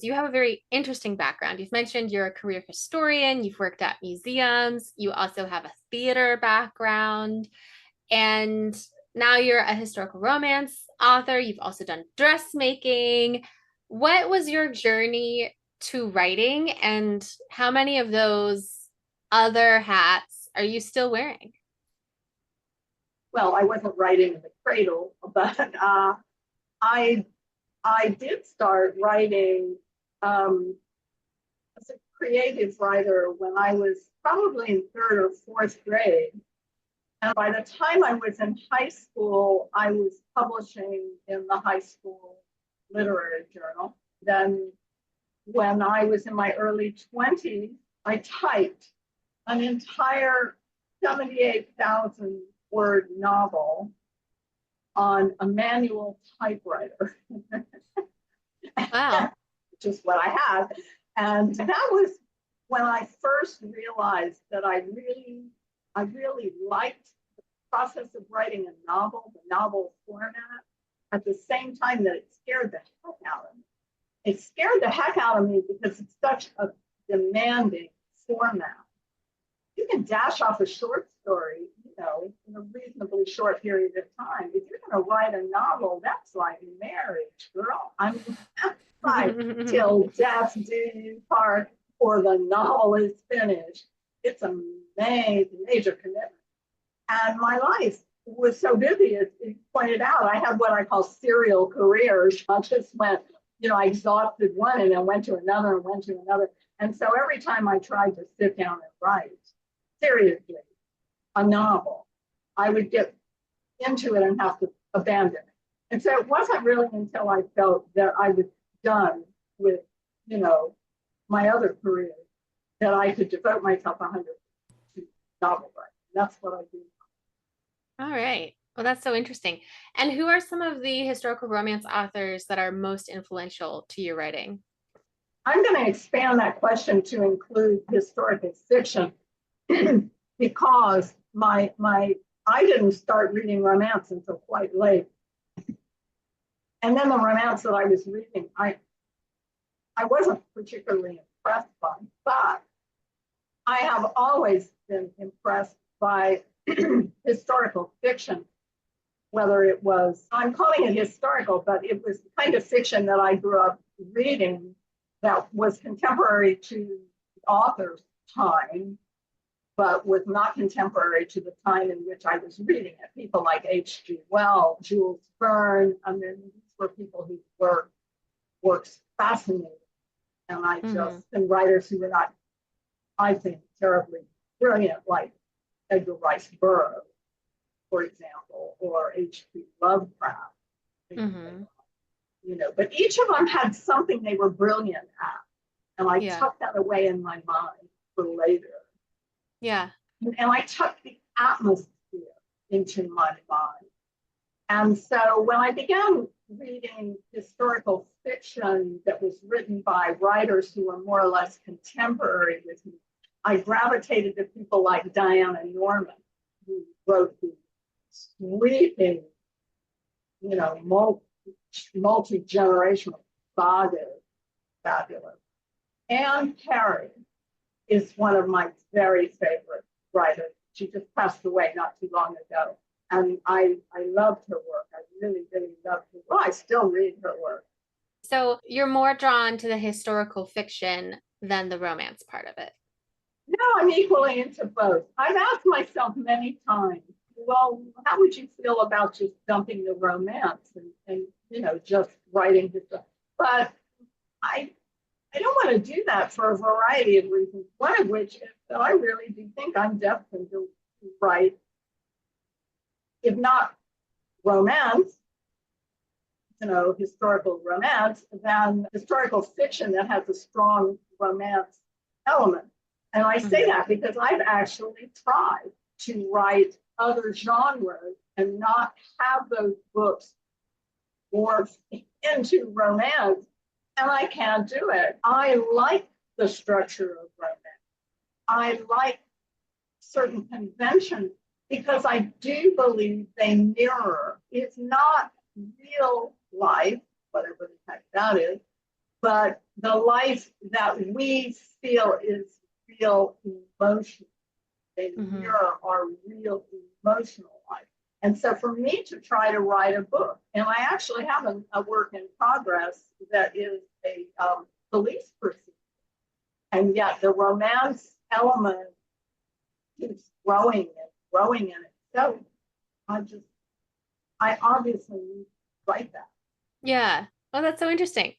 You have a very interesting background. You've mentioned you're a career historian, you've worked at museums, you also have a theater background, and now you're a historical romance author. You've also done dressmaking. What was your journey to writing, and how many of those other hats are you still wearing? Well, I wasn't writing in the cradle, but I I did start writing um, as a creative writer when I was probably in third or fourth grade. And by the time I was in high school, I was publishing in the high school literary journal. Then, when I was in my early 20s, I typed an entire 78,000 word novel on a manual typewriter, Wow. which is what I had. And that was when I first realized that I really liked the process of writing a novel, the novel format, at the same time that it scared the heck out of me. It scared the heck out of me because it's such a demanding format. You can dash off a short story, in a reasonably short period of time. If you're going to write a novel, that's like marriage, girl. I mean, that's like till death do you part, or the novel is finished. It's a major commitment. And my life was so busy, as you pointed out, I had what I call serial careers. I just went, I exhausted one and then went to another and went to another. And so every time I tried to sit down and write, seriously, a novel, I would get into it and have to abandon it. And so it wasn't really until I felt that I was done with, you know, my other career that I could devote myself 100% to novel writing. That's what I do. All right. Well, that's so interesting. And who are some of the historical romance authors that are most influential to your writing? I'm going to expand that question to include historical fiction because my I didn't start reading romance until quite late. And then the romance that I was reading, I wasn't particularly impressed by, but I have always been impressed by historical fiction, whether it was, I'm calling it historical, but it was the kind of fiction that I grew up reading that was contemporary to the author's time, but was not contemporary to the time in which I was reading it. People like H.G. Wells, Jules Verne, I mean, these were people whose works fascinated. And I Hmm. just, and writers who were not, I think, terribly brilliant, like Edgar Rice Burroughs, for example, or H.P. Lovecraft. Hmm. But each of them had something they were brilliant at. And I Yeah. tucked that away in my mind for later. Yeah. And I tucked the atmosphere into my mind. And so when I began reading historical fiction that was written by writers who were more or less contemporary with me, I gravitated to people like Diana Norman, who wrote the sweeping, multi-generational sagas, fabulous. Anne Carey is one of my very favorite writers. She just passed away not too long ago. And I loved her work. I really, really loved her. Well, I still read her work. So you're more drawn to the historical fiction than the romance part of it. No, I'm equally into both. I've asked myself many times, well, how would you feel about just dumping the romance and just writing this stuff? But I I don't want to do that for a variety of reasons. One of which is that I really do think I'm destined to write, if not romance, historical romance, than historical fiction that has a strong romance element. And I say Hmm. that because I've actually tried to write other genres and not have those books morph into romance, and I can't do it. I like the structure of romance. I like certain conventions because I do believe they mirror. It's not real life, whatever the heck that is, but the life that we feel is real emotional. They Mm-hmm. mirror our real emotional life. And so for me to try to write a book, and I actually have a work in progress that is a police procedure, and yet the romance element keeps growing and growing in it. So I obviously need to write that. Yeah. Oh, that's so interesting.